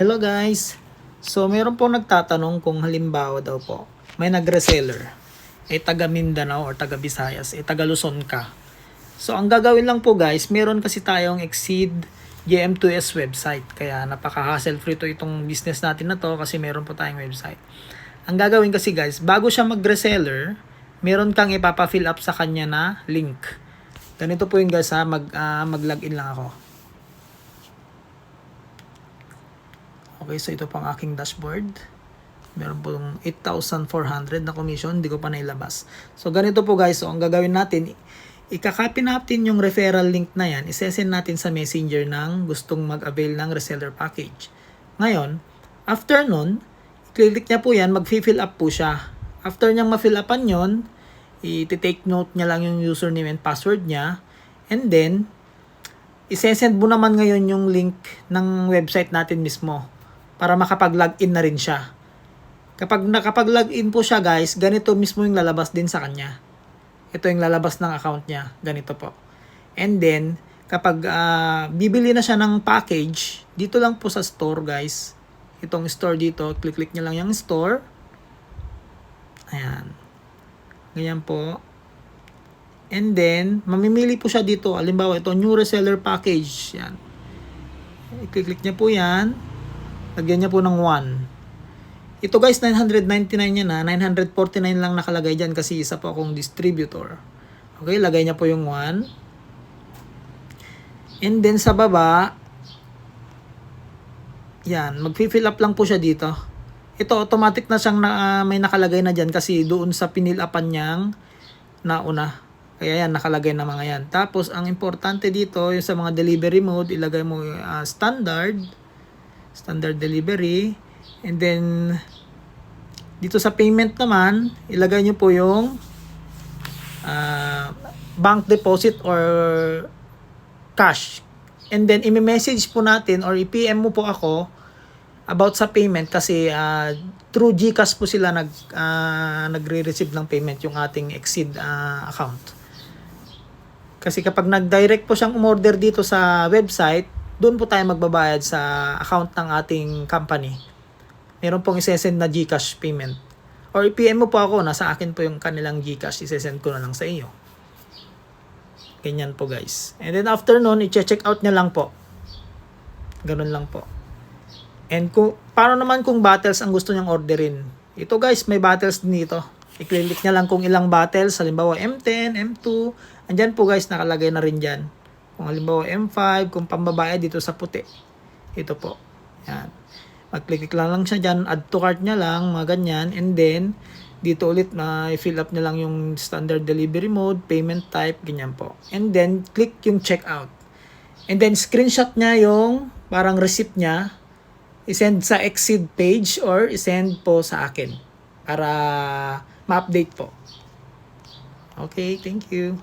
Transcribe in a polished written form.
Hello guys! So meron po nagtatanong kung halimbawa daw po may nag-reseller taga Mindanao or taga Visayas taga Luzon ka. So ang gagawin lang po guys, meron kasi tayong Exceed GM2S website. Kaya napaka-hassle free to itong business natin na to kasi meron po tayong website. Ang gagawin kasi guys, bago siya mag-reseller, meron kang ipapa-fill up sa kanya na link. Ganito po yung guys ha, mag-login lang ako. Okay, so ito pang aking dashboard. Meron po 8,400 na commission, hindi ko pa nailabas. So ganito po guys, so ang gagawin natin, ikakopy natin yung referral link na yan, isesend natin sa messenger ng gustong mag-avail ng reseller package. Ngayon, after nun, i-click niya po yan, mag-fill up po siya. After niyang ma-fill upan yun, i-take note niya lang yung username and password niya, and then, isesend mo naman ngayon yung link ng website natin mismo para makapag-login na rin siya. Kapag nakapag-login po siya guys, ganito mismo yung lalabas din sa kanya. Ito yung lalabas ng account niya. Ganito po. And then, kapag bibili na siya ng package, dito lang po sa store guys. Itong store dito, click niya lang yung store. Ayan. Ganyan po. And then, mamimili po siya dito. Halimbawa, ito, new reseller package. Yan. I-click niya po yan. Lagyan niya po ng 1. Ito guys, 999 niya na. 949 lang nakalagay dyan kasi isa po akong distributor. Okay, lagay niya po yung 1. And then sa baba, yan, mag-fill up lang po siya dito. Ito, automatic na siyang may nakalagay na dyan kasi doon sa pinil-upan niyang nauna. Kaya yan, nakalagay na mga yan. Tapos, ang importante dito, yung sa mga delivery mode, ilagay mo standard delivery. And then, dito sa payment naman, ilagay nyo po yung bank deposit or cash. And then, i-message po natin or i-PM mo po ako about sa payment kasi through GCash po sila nagre-receive ng payment yung ating Exceed account. Kasi kapag nag-direct po siyang umorder dito sa website, doon po tayo magbabayad sa account ng ating company. Meron pong isesend na GCash payment. Or i-PM mo po ako, nasa akin po yung kanilang GCash, isesend ko na lang sa iyo. Ganyan po guys. And then after nun, i-check out niya lang po. Ganun lang po. And paano naman kung battles ang gusto niyang orderin? Ito guys, may battles din dito. I-click niya lang kung ilang battles. Halimbawa M10, M2. Andyan po guys, nakalagay na rin dyan. Kung halimbawa M5, kung pambabae dito sa puti. Ito po. Yan. Mag-click lang siya dyan. Add to cart niya lang, mga ganyan. And then, dito ulit i-fill up niya lang yung standard delivery mode, payment type, ganyan po. And then, click yung checkout. And then, screenshot niya yung parang receipt niya. I-send sa Exceed page or i-send po sa akin para ma-update po. Okay, thank you.